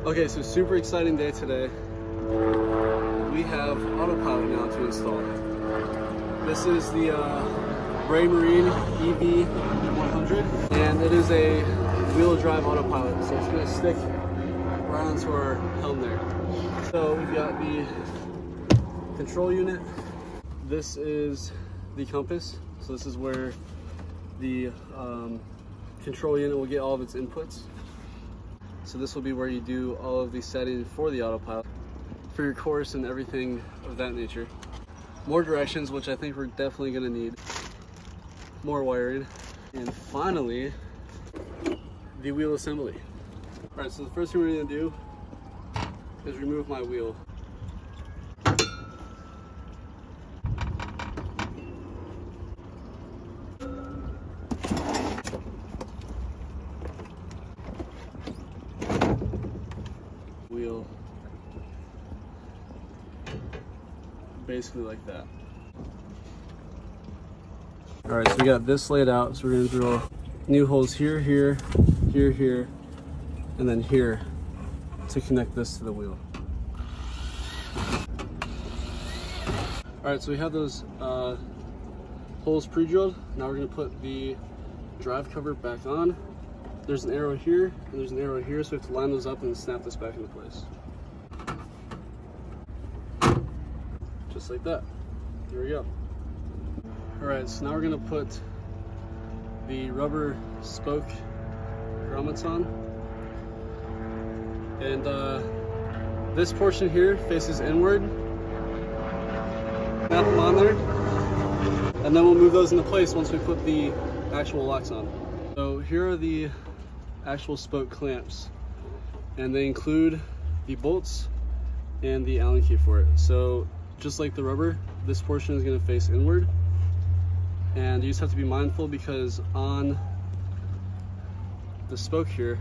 Okay, so super exciting day today. We have autopilot now to install. This is the Raymarine EV100, and it is a wheel drive autopilot, so it's going to stick right onto our helm there. So we've got the control unit. This is the compass, so this is where the control unit will get all of its inputs. So this will be where you do all of the settings for the autopilot, for your course and everything of that nature. More directions, which I think we're definitely going to need. More wiring. And finally, the wheel assembly. Alright, so the first thing we're going to do is remove my wheel. Wheel basically like that. All right, so we got this laid out, so we're going to drill new holes here, here, here, here, and then here to connect this to the wheel. All right, so we have those holes pre-drilled. Now we're going to put the drive cover back on. There's an arrow here, and there's an arrow here, so we have to line those up and snap this back into place. Just like that. Here we go. Alright, so now we're going to put the rubber spoke grommets on. And this portion here faces inward. Snap them on there. And then we'll move those into place once we put the actual locks on. So here are the actual spoke clamps, and they include the bolts and the Allen key for it. So just like the rubber, this portion is going to face inward, and you just have to be mindful because on the spoke here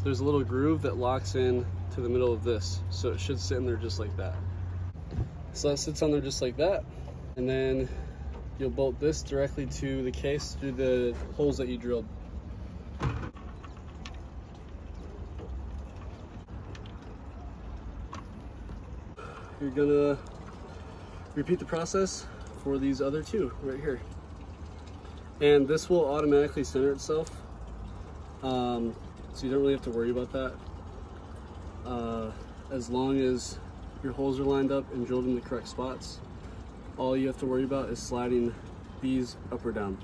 there's a little groove that locks in to the middle of this, so it should sit in there just like that. So that sits on there just like that, and then you'll bolt this directly to the case through the holes that you drilled. You're gonna repeat the process for these other two right here. And this will automatically center itself. So you don't really have to worry about that. As long as your holes are lined up and drilled in the correct spots, all you have to worry about is sliding these up or down.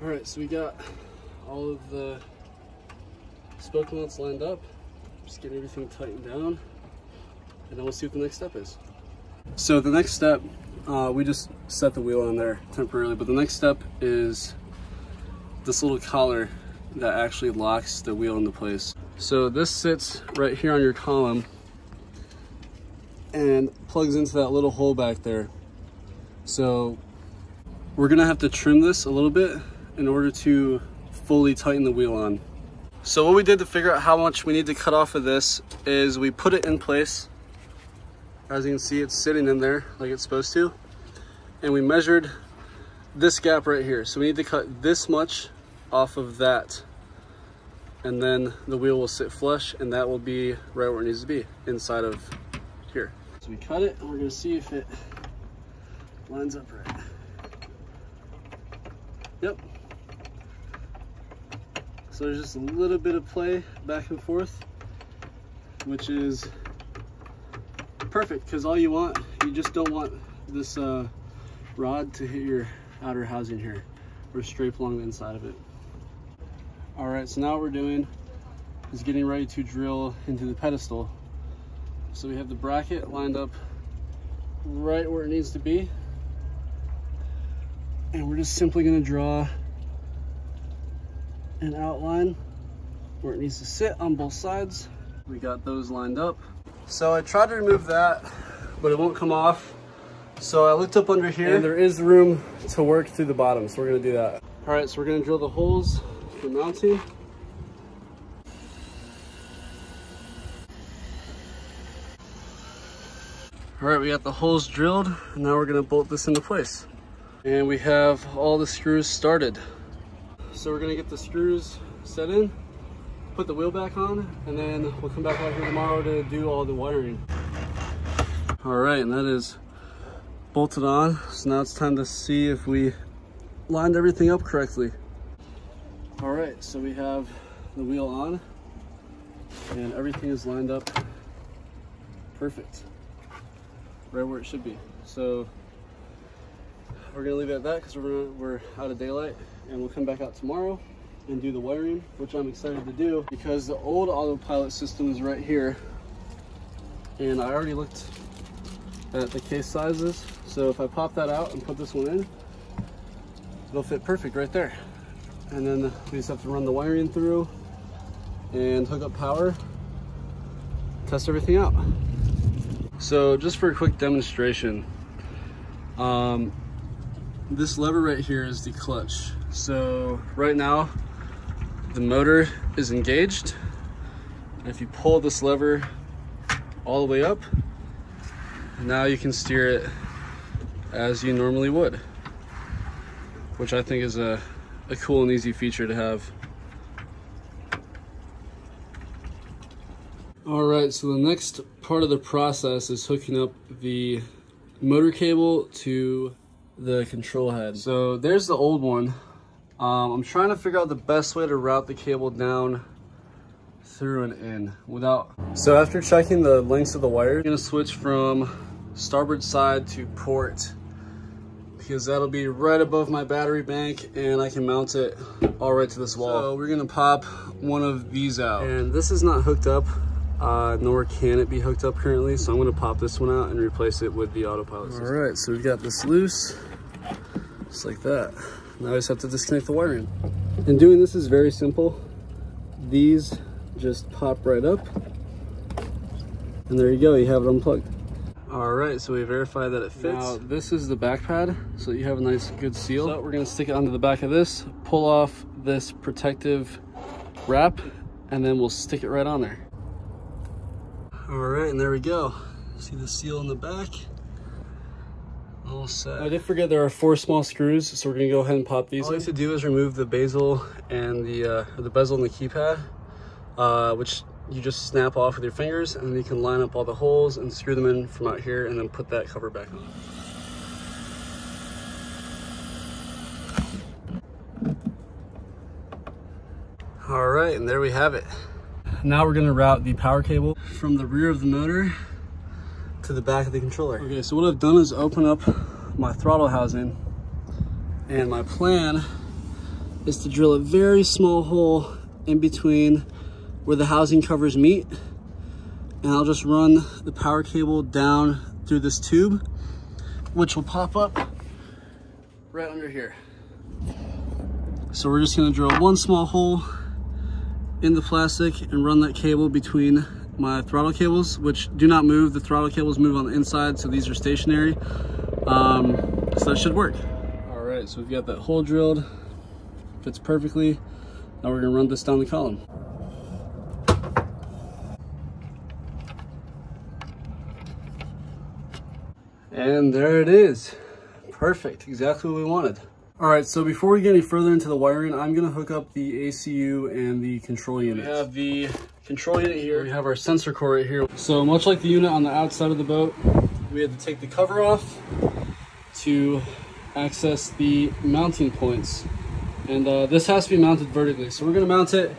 Alright, so we got all of the spoke nuts lined up. Just getting everything tightened down, and then we'll see what the next step is. So the next step, we just set the wheel on there temporarily, but the next step is this little collar that actually locks the wheel into place. So this sits right here on your column and plugs into that little hole back there. So we're gonna have to trim this a little bit in order to fully tighten the wheel on. So what we did to figure out how much we need to cut off of this is we put it in place. As you can see, it's sitting in there like it's supposed to. And we measured this gap right here. So we need to cut this much off of that. And then the wheel will sit flush, and that will be right where it needs to be, inside of here. So we cut it, and we're gonna see if it lines up right. Yep. So there's just a little bit of play back and forth, which is perfect, because all you want, you just don't want this rod to hit your outer housing here or scrape along the inside of it. All right, so now what we're doing is getting ready to drill into the pedestal. So we have the bracket lined up right where it needs to be, and we're just simply going to draw an outline where it needs to sit on both sides. We got those lined up. So I tried to remove that, but it won't come off. So I looked up under here, and there is room to work through the bottom, so we're gonna do that. All right, so we're gonna drill the holes for mounting. All right, we got the holes drilled, and now we're gonna bolt this into place. And we have all the screws started. So we're gonna get the screws set in, put the wheel back on, and then we'll come back out here tomorrow to do all the wiring. All right, and that is bolted on. So now it's time to see if we lined everything up correctly. All right, so we have the wheel on and everything is lined up perfect, right where it should be. So we're gonna leave it at that because we're out of daylight, and we'll come back out tomorrow and do the wiring, which I'm excited to do because the old autopilot system is right here, and I already looked at the case sizes. So if I pop that out and put this one in, it'll fit perfect right there. And then we just have to run the wiring through and hook up power, test everything out. So just for a quick demonstration, this lever right here is the clutch. So right now the motor is engaged, and if you pull this lever all the way up, now you can steer it as you normally would, which I think is a cool and easy feature to have. All right, so the next part of the process is hooking up the motor cable to the control head. So there's the old one. I'm trying to figure out the best way to route the cable down through and in without. So after checking the lengths of the wire, I'm gonna switch from starboard side to port, because that'll be right above my battery bank and I can mount it all right to this wall. So we're gonna pop one of these out, and this is not hooked up, nor can it be hooked up currently. So I'm gonna pop this one out and replace it with the autopilot system. All right, so we've got this loose, just like that. Now I just have to disconnect the wiring. And doing this is very simple. These just pop right up, and there you go, you have it unplugged. All right, so we verified that it fits. Now this is the back pad, so you have a nice good seal. So we're gonna stick it onto the back of this, pull off this protective wrap, and then we'll stick it right on there. All right, and there we go. See the seal in the back? All set. I did forget there are 4 small screws, so we're gonna go ahead and pop these. All you have to do is remove the bezel and the bezel and the keypad, which you just snap off with your fingers, and then you can line up all the holes and screw them in from out here, and then put that cover back on. All right, and there we have it. Now we're gonna route the power cable from the rear of the motor to the back of the controller. Okay, so what I've done is open up my throttle housing, and my plan is to drill a very small hole in between where the housing covers meet, and I'll just run the power cable down through this tube, which will pop up right under here. So we're just gonna drill one small hole in the plastic and run that cable between my throttle cables, which do not move. The throttle cables move on the inside, so these are stationary. So that should work. All right, so we've got that hole drilled, fits perfectly. Now we're gonna run this down the column. And there it is. Perfect, exactly what we wanted. All right, so before we get any further into the wiring, I'm gonna hook up the ACU and the control unit. We have the control unit here. We have our sensor core right here. So much like the unit on the outside of the boat, we had to take the cover off to access the mounting points. And this has to be mounted vertically. So we're gonna mount it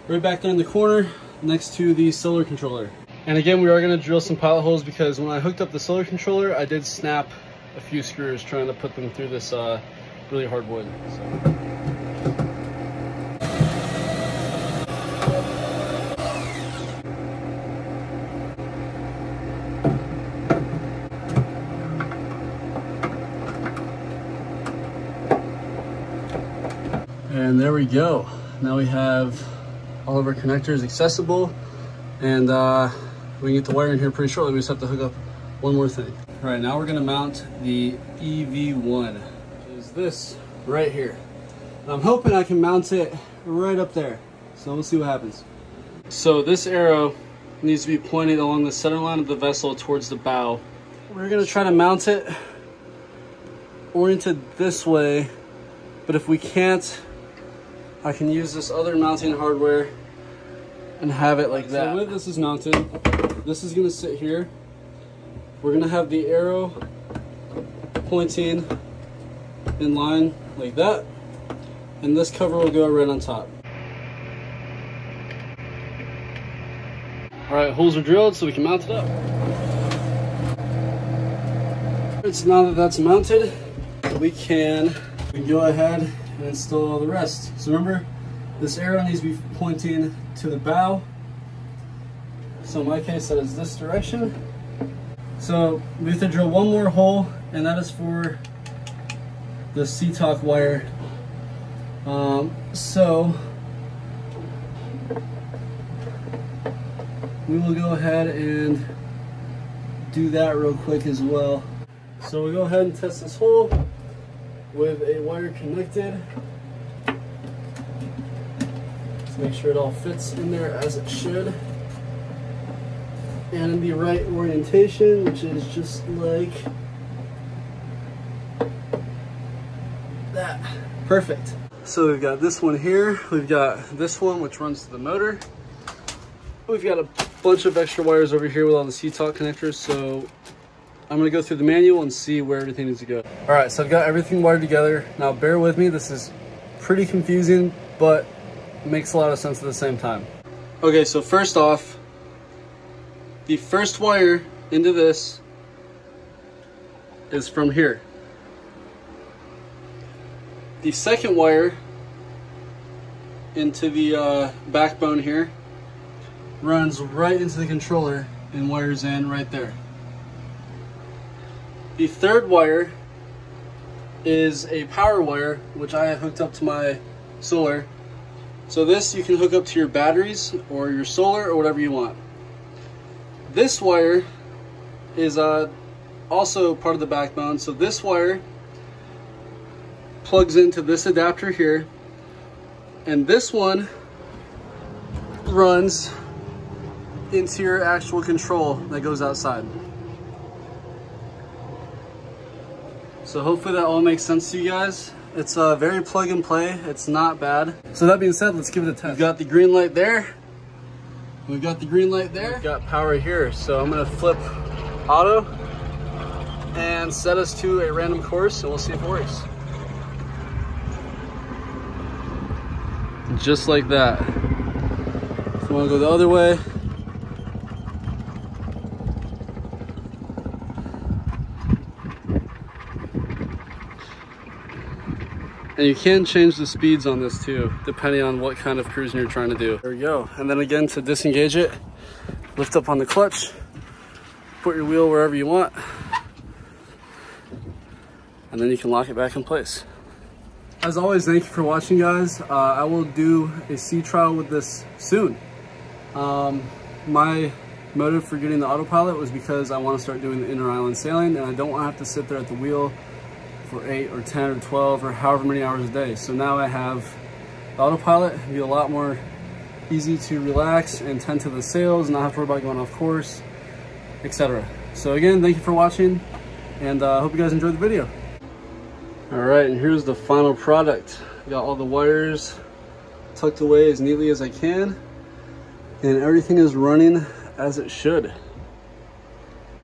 right back there in the corner next to the solar controller. And again, we are gonna drill some pilot holes because when I hooked up the solar controller, I did snap a few screws trying to put them through this really hard wood. So. And there we go. Now we have all of our connectors accessible, and we can get the wire in here pretty shortly. We just have to hook up one more thing. All right, now we're gonna mount the EV1, which is this right here. And I'm hoping I can mount it right up there. So we'll see what happens. So this arrow needs to be pointed along the center line of the vessel towards the bow, we're gonna try to mount it oriented this way, but if we can't, I can use this other mounting hardware and have it like that. So the way this is mounted, this is gonna sit here. We're gonna have the arrow pointing in line like that, and this cover will go right on top. All right, holes are drilled so we can mount it up. So now that that's mounted, we can go ahead and install the rest. So remember, this arrow needs to be pointing to the bow. So in my case, that is this direction. So we have to drill one more hole, and that is for the C-Talk wire. So we will go ahead and do that real quick as well. So we'll go ahead and test this hole with a wire connected. Let's make sure it all fits in there as it should. And in the right orientation, which is just like that. Perfect. So we've got this one here. We've got this one, which runs to the motor. We've got a bunch of extra wires over here with all the C-Talk connectors. So I'm gonna go through the manual and see where everything needs to go. All right, so I've got everything wired together. Now bear with me, this is pretty confusing, but makes a lot of sense at the same time. Okay, so first off, the first wire into this is from here. The second wire into the backbone here runs right into the controller and wires in right there. The third wire is a power wire, which I have hooked up to my solar. So this you can hook up to your batteries or your solar or whatever you want. This wire is also part of the backbone. So this wire plugs into this adapter here, and this one runs into your actual control that goes outside. So hopefully that all makes sense to you guys. It's very plug and play. It's not bad. So that being said, let's give it a test. We've got the green light there. We've got the green light there. We've got power here. So I'm gonna flip auto and set us to a random course, and we'll see if it works. Just like that. If you wanna go the other way, and you can change the speeds on this too, depending on what kind of cruising you're trying to do. There we go. And then again, to disengage it, lift up on the clutch, put your wheel wherever you want, and then you can lock it back in place. As always, thank you for watching, guys. I will do a sea trial with this soon. My motive for getting the autopilot was because I want to start doing the inter-island sailing, and I don't want to have to sit there at the wheel for 8 or 10 or 12 or however many hours a day. So now I have the autopilot. It'll be a lot more easy to relax and tend to the sails, not have to worry about going off course, etc. So again, thank you for watching, and I hope you guys enjoyed the video. All right, and here's the final product. I got all the wires tucked away as neatly as I can, and everything is running as it should.